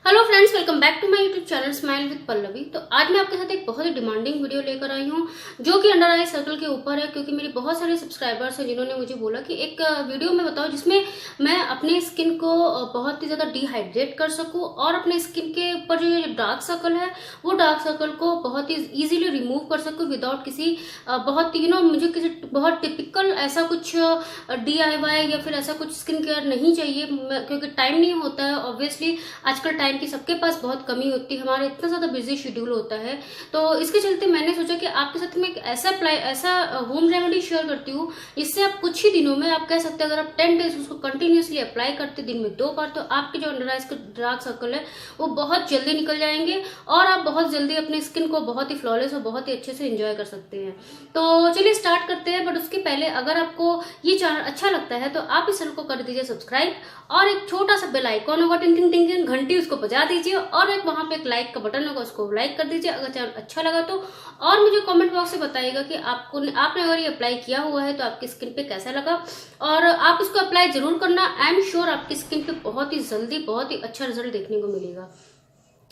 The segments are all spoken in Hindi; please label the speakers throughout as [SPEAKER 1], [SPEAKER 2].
[SPEAKER 1] Hello friends, welcome back to my YouTube channel smile with Pallavi. तो आज मैं आपके साथ एक बहुत ही डिमांडिंग वीडियो लेकर आई हूँ जो कि अंडर आई सर्कल के ऊपर है, क्योंकि मेरे बहुत सारे सब्सक्राइबर्स हैं जिन्होंने मुझे बोला कि एक वीडियो में बताओ जिसमें मैं अपने स्किन को बहुत ही ज़्यादा डिहाइड्रेट कर सकूँ और अपने स्किन के ऊपर जो डार्क सर्कल है वो डार्क सर्कल को बहुत ही ईजिली रिमूव कर सकूँ विदाउट किसी बहुत मुझे किसी बहुत टिपिकल ऐसा कुछ DIY या फिर ऐसा कुछ स्किन केयर नहीं चाहिए, क्योंकि टाइम नहीं होता है। ऑब्वियसली आजकल टाइम की सबके पास बहुत कमी होती है, हमारा इतना ज्यादा बिजी शेड्यूल होता है। तो इसके चलते मैंने सोचा कि आपके साथ में एक ऐसा होम रेमेडी शेयर करती हूँ, इससे आप कुछ ही दिनों में, आप कह सकते हैं अगर आप 10 डेज उसको कंटिन्यूसली अप्लाई करते दिन में 2 बार, तो आपके जो अंडर आइज के डार्क सर्कल है वो बहुत जल्दी निकल जाएंगे और आप बहुत जल्दी अपने स्किन को बहुत ही फ्लॉलेस और बहुत ही अच्छे से एंजॉय कर सकते हैं। तो चलिए स्टार्ट करते हैं। बट उसके पहले अगर आपको ये चैनल अच्छा लगता है तो आप इस चैनल को कर दीजिए सब्सक्राइब और एक छोटा सा बेल आइकॉन होगा, टिंग टिंग टिंग घंटी, उसको बजा दीजिए और एक वहां पे एक लाइक का बटन होगा, उसको लाइक कर दीजिए अगर चैनल अच्छा लगा तो। और मुझे कमेंट बॉक्स में बताइएगा कि आपने अगर ये अप्लाई किया हुआ है तो आपकी स्किन पे कैसा लगा, और आप इसको अप्लाई जरूर करना। आई एम श्योर आपकी स्किन पे बहुत ही जल्दी बहुत ही अच्छा रिजल्ट देखने को मिलेगा।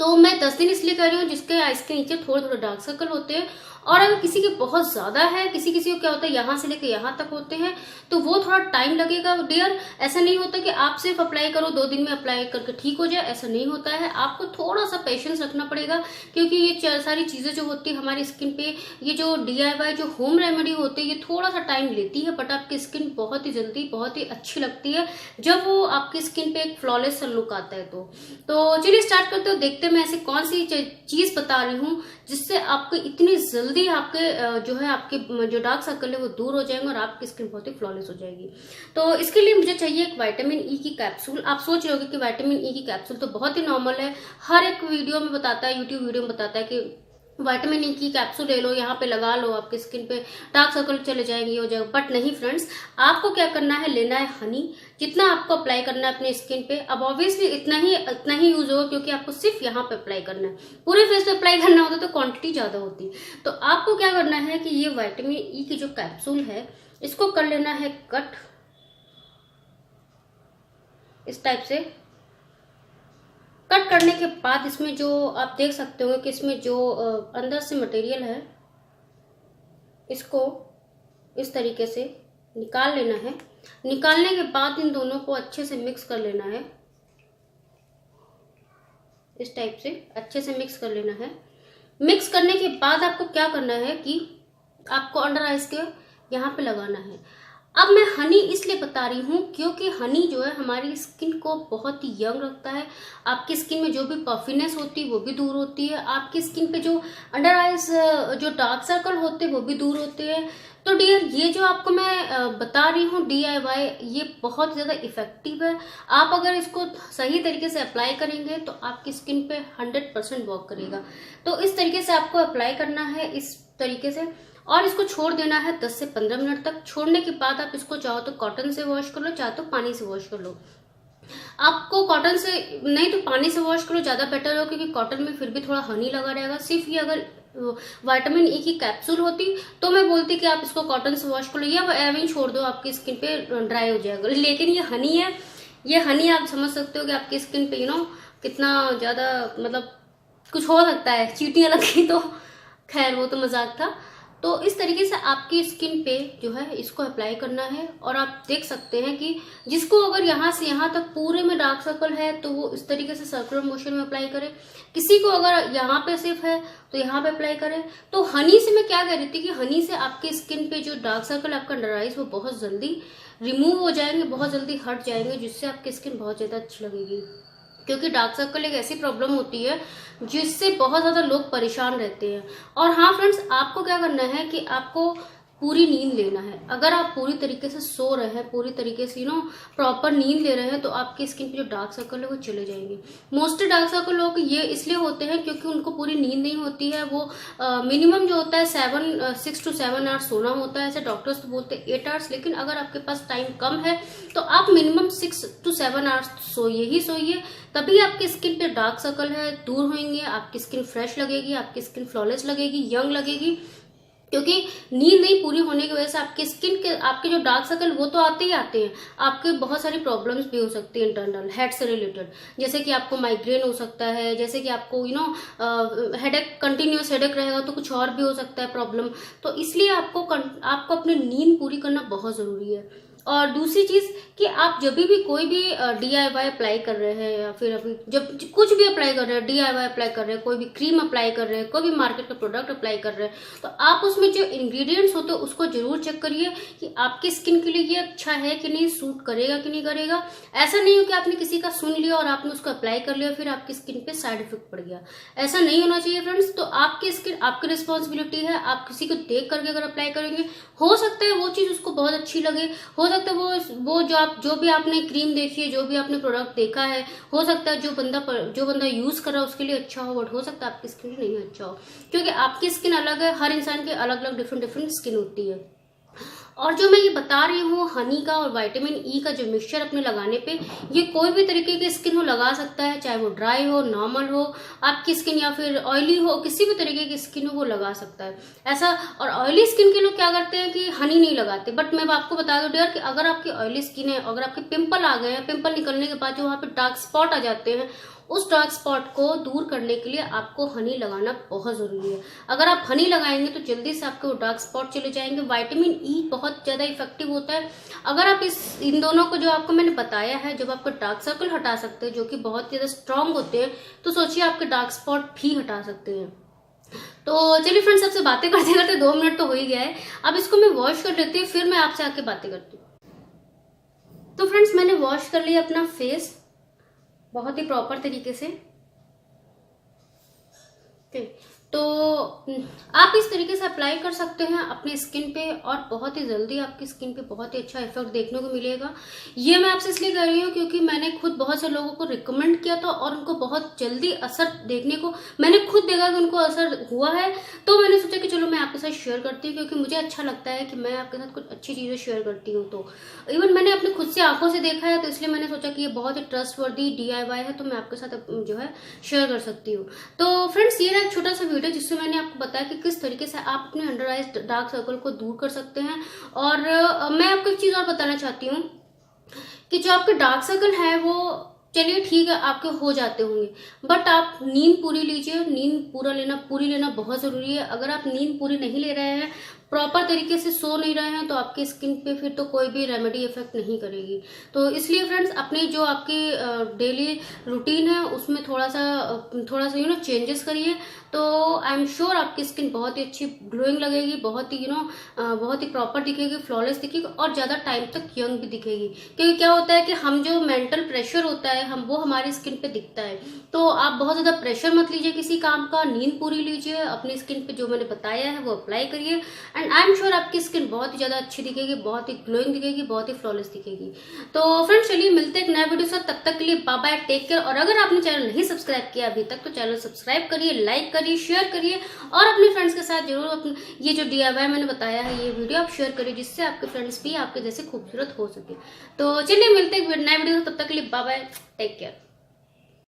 [SPEAKER 1] तो मैं 10 दिन इसलिए कर रही हूँ जिसके आइज के नीचे थोड़े थोड़े डार्क सर्कल होते हैं, और अगर किसी के बहुत ज्यादा है, किसी किसी को क्या होता है यहाँ से लेकर यहाँ तक होते हैं, तो वो थोड़ा टाइम लगेगा डियर। ऐसा नहीं होता कि आप सिर्फ अप्लाई करो 2 दिन में अप्लाई करके ठीक हो जाए, ऐसा नहीं होता है। आपको थोड़ा सा पेशेंस रखना पड़ेगा, क्योंकि ये सारी चीजें जो होती है हमारी स्किन पे, ये जो DIY जो होम रेमेडी होती है, ये थोड़ा सा टाइम लेती है, बट आपकी स्किन बहुत ही जल्दी बहुत ही अच्छी लगती है जब वो आपकी स्किन पे एक फ्लॉलेस लुक आता है। तो चलिए स्टार्ट करते हो, देखते हैं मैं ऐसी कौन सी चीज बता रही हूँ जिससे आपको इतनी जल्दी आपके जो है आपके जो डार्क सर्कल है वो दूर हो जाएंगे और आपकी स्किन बहुत ही फ्लॉलेस हो जाएगी। तो इसके लिए मुझे चाहिए एक विटामिन ई की कैप्सूल। आप सोच रहे होंगे कि विटामिन ई की कैप्सूल तो बहुत ही नॉर्मल है, हर एक वीडियो में बताता है, यूट्यूब वीडियो में बताता है कि विटामिन ई की कैप्सूल ले लो, यहाँ पे लगा लो, आपकी स्किन पे डार्क सर्कल चले जाएंगे, हो जाएगा। बट नहीं फ्रेंड्स, आपको क्या करना है, लेना है हनी। जितना आपको अप्लाई करना है अपने स्किन पे, अब ऑब्वियसली इतना ही यूज होगा, क्योंकि आपको सिर्फ यहाँ पे अप्लाई करना है। पूरे फेस पे अप्लाई करना होता तो क्वांटिटी ज्यादा होती। तो आपको क्या करना है कि ये विटामिन ई की जो कैप्सूल है इसको कर लेना है कट इस टाइप से। कट करने के बाद इसमें जो आप देख सकते हो कि इसमें जो अंदर से मटेरियल है इसको इस तरीके से निकाल लेना है। निकालने के बाद इन दोनों को अच्छे से मिक्स कर लेना है, इस टाइप से अच्छे से मिक्स कर लेना है। मिक्स करने के बाद आपको क्या करना है कि आपको अंडर आइज के यहाँ पे लगाना है। अब मैं हनी इसलिए बता रही हूँ क्योंकि हनी जो है हमारी स्किन को बहुत ही यंग रखता है। आपकी स्किन में जो भी पफिनेस होती है वो भी दूर होती है, आपकी स्किन पे जो अंडर आइज जो डार्क सर्कल होते हैं वो भी दूर होते हैं। तो डियर, ये जो आपको मैं बता रही हूँ DIY, ये बहुत ज़्यादा इफेक्टिव है। आप अगर इसको सही तरीके से अप्लाई करेंगे तो आपकी स्किन पे 100% वर्क करेगा। तो इस तरीके से आपको अप्लाई करना है, इस तरीके से, और इसको छोड़ देना है 10 से 15 मिनट तक। छोड़ने के बाद आप इसको चाहो तो कॉटन से वॉश कर लो, चाहे तो पानी से वॉश कर लो। आपको कॉटन से नहीं तो पानी से वॉश करो, ज्यादा बेटर हो, क्योंकि कॉटन में फिर भी थोड़ा हनी लगा रहेगा। सिर्फ ये अगर विटामिन ई की कैप्सूल होती तो मैं बोलती कि आप इसको कॉटन से वॉश कर लो या एवं ही छोड़ दो, आपकी स्किन पे ड्राई हो जाएगा। लेकिन ये हनी है, ये हनी आप समझ सकते हो कि आपकी स्किन पे कितना ज्यादा कुछ हो सकता है, चींटियां लगी तो खैर वो तो मजाक था। तो इस तरीके से आपकी स्किन पे जो है इसको अप्लाई करना है, और आप देख सकते हैं कि जिसको अगर यहाँ से यहाँ तक पूरे में डार्क सर्कल है तो वो इस तरीके से सर्कुलर मोशन में अप्लाई करे। किसी को अगर यहाँ पे सिर्फ है तो यहाँ पे अप्लाई करें। तो हनी से मैं क्या कह रही थी कि हनी से आपकी स्किन पे जो डार्क सर्कल आपका अंडर आइज वो बहुत जल्दी रिमूव हो जाएंगे, बहुत जल्दी हट जाएंगे, जिससे आपकी स्किन बहुत ज्यादा अच्छी लगेगी। क्योंकि डार्क सर्कल एक ऐसी प्रॉब्लम होती है जिससे बहुत ज्यादा लोग परेशान रहते हैं। और हाँ फ्रेंड्स, आपको क्या करना है कि आपको पूरी नींद लेना है। अगर आप पूरी तरीके से सो रहे हैं, पूरी तरीके से प्रॉपर नींद ले रहे हैं, तो आपकी स्किन पे जो डार्क सर्कल है वो चले जाएंगे। मोस्टली डार्क सर्कल लोग ये इसलिए होते हैं क्योंकि उनको पूरी नींद नहीं होती है। वो मिनिमम जो होता है 6 to 7 आवर्स सोना होता है। ऐसे डॉक्टर्स तो बोलते हैं 8 आवर्स, लेकिन अगर आपके पास टाइम कम है तो आप मिनिमम 6 to 7 आवर्स सोइए ही सोइए, तभी आपकी स्किन पे डार्क सर्कल है दूर होंगे, आपकी स्किन फ्रेश लगेगी, आपकी स्किन फ्लॉलेस लगेगी, यंग लगेगी। क्योंकि नींद नहीं पूरी होने की वजह से आपकी स्किन के आपके जो डार्क सर्कल वो तो आते ही आते हैं, आपके बहुत सारी प्रॉब्लम्स भी हो सकती है इंटरनल हेड से रिलेटेड, जैसे कि आपको माइग्रेन हो सकता है, जैसे कि आपको हेडेक, कंटिन्यूअस हेडेक रहेगा तो कुछ और भी हो सकता है प्रॉब्लम। तो इसलिए आपको अपनी नींद पूरी करना बहुत ज़रूरी है। और दूसरी चीज कि आप जब भी कोई भी DIY अप्लाई कर रहे हैं, या फिर अभी जब कुछ भी अप्लाई कर रहे हैं, DIY अप्लाई कर रहे हैं, कोई भी क्रीम अप्लाई कर रहे हैं, कोई भी मार्केट का प्रोडक्ट अप्लाई कर रहे हैं, तो आप उसमें जो इंग्रेडिएंट्स होते हैं उसको जरूर चेक करिए कि आपकी स्किन के लिए ये अच्छा है कि नहीं, सूट करेगा कि नहीं करेगा। ऐसा नहीं हो कि आपने किसी का सुन लिया और आपने उसको अप्लाई कर लिया फिर आपकी स्किन पे साइड इफेक्ट पड़ गया, ऐसा नहीं होना चाहिए फ्रेंड्स। तो आपकी स्किन आपकी रिस्पॉन्सिबिलिटी है, आप किसी को देख करके अगर अप्लाई करेंगे, हो सकता है वो चीज उसको बहुत अच्छी लगे, हो सकता है वो जो भी आपने क्रीम देखी है, जो भी आपने प्रोडक्ट देखा है, हो सकता है जो बंदा यूज कर रहा है उसके लिए अच्छा हो, बट हो सकता है आपकी स्किन नहीं अच्छा हो, क्योंकि आपकी स्किन अलग है, हर इंसान की अलग अलग डिफरेंट स्किन होती है। और जो मैं ये बता रही हूँ हनी का और विटामिन ई का जो मिक्सचर अपने लगाने पे, ये कोई भी तरीके की स्किन हो लगा सकता है, चाहे वो ड्राई हो, नॉर्मल हो आपकी स्किन, या फिर ऑयली हो, किसी भी तरीके की स्किन हो वो लगा सकता है ऐसा। और ऑयली स्किन के लोग क्या करते हैं कि हनी नहीं लगाते, बट मैं आपको बता दूं डियर कि अगर आपकी ऑयली स्किन है, अगर आपके पिंपल आ गए हैं, पिंपल निकलने के बाद जो वहां पे डार्क स्पॉट आ जाते हैं, उस डार्क स्पॉट को दूर करने के लिए आपको हनी लगाना बहुत जरूरी है। अगर आप हनी लगाएंगे तो जल्दी से आपके वो डार्क स्पॉट चले जाएंगे। विटामिन ई बहुत ज्यादा इफेक्टिव होता है। अगर आप इन दोनों को जो आपको मैंने बताया है, जब आपका डार्क सर्कल हटा सकते हैं जो कि बहुत ज्यादा स्ट्रांग होते हैं, तो सोचिए आपके डार्क स्पॉट भी हटा सकते हैं। तो चलिए फ्रेंड्स, सबसे बातें करते करते 2 मिनट तो हो ही गया है। अब इसको मैं वॉश कर लेती हूँ, फिर मैं आपसे आके बातें करती हूँ। तो फ्रेंड्स, मैंने वॉश कर लिया अपना फेस बहुत ही प्रॉपर तरीके से। तो आप इस तरीके से अप्लाई कर सकते हैं अपनी स्किन पे, और बहुत ही जल्दी आपकी स्किन पे बहुत ही अच्छा इफेक्ट देखने को मिलेगा। ये मैं आपसे इसलिए कर रही हूँ क्योंकि मैंने खुद बहुत से लोगों को रिकमेंड किया था और उनको बहुत जल्दी असर देखने को, मैंने खुद देखा कि उनको असर हुआ है। तो मैंने सोचा कि चलो मैं आपके साथ शेयर करती हूँ, क्योंकि मुझे अच्छा लगता है कि मैं आपके साथ कुछ अच्छी चीजें शेयर करती हूँ। तो इवन मैंने अपने खुद से आंखों से देखा है, तो इसलिए मैंने सोचा कि ये बहुत ही ट्रस्टवर्दी DIY है, तो मैं आपके साथ जो है शेयर कर सकती हूँ। तो फ्रेंड्स, ये एक छोटा सा वीडियो जिससे मैंने आपको बताया कि किस तरीके से आप अपने अंडर आइज डार्क सर्कल को दूर कर सकते हैं। और मैं आपको एक चीज और बताना चाहती हूँ कि जो आपके डार्क सर्कल है वो चलिए ठीक है आपके हो जाते होंगे, बट आप नींद पूरी लीजिए। नींद पूरी लेना बहुत जरूरी है। अगर आप नींद पूरी नहीं ले रहे हैं, प्रॉपर तरीके से सो नहीं रहे हैं, तो आपकी स्किन पे फिर तो कोई भी रेमेडी इफेक्ट नहीं करेगी। तो इसलिए फ्रेंड्स, अपनी जो आपकी डेली रूटीन है उसमें थोड़ा सा चेंजेस करिए, तो आई एम श्योर आपकी स्किन बहुत ही अच्छी ग्लोइंग लगेगी, बहुत ही बहुत ही प्रॉपर दिखेगी, फ्लॉलेस दिखेगी, और ज्यादा टाइम तक यंग भी दिखेगी। क्योंकि क्या होता है कि हम जो मेंटल प्रेशर होता है वो हमारी स्किन पे दिखता है। तो आप बहुत ज्यादा प्रेशर मत लीजिए किसी काम का, नींद पूरी लीजिए, अपनी स्किन पे जो मैंने बताया है वो अप्लाई करिए, एंड आई एम श्योर आपकी स्किन बहुत ही ज्यादा अच्छी दिखेगी, बहुत ही ग्लोइंग दिखेगी, बहुत ही फ्लॉलेस दिखेगी। तो फ्रेंड्स, चलिए मिलते हैं एक नया वीडियो से, तब तक के लिए बाय बाय, टेक केयर। और अगर आपने चैनल नहीं सब्सक्राइब किया अभी तक, तो चैनल सब्सक्राइब करिए, लाइक करिए, शेयर करिए, और अपने फ्रेंड्स के साथ जरूर ये जो DIY मैंने बताया है ये वीडियो आप शेयर करिए, जिससे आपके फ्रेंड्स भी आपके जैसे खूबसूरत हो सके। तो चलिए मिलते हैं एक नया वीडियो, तब तक के लिए बाय बाय, टेक केयर।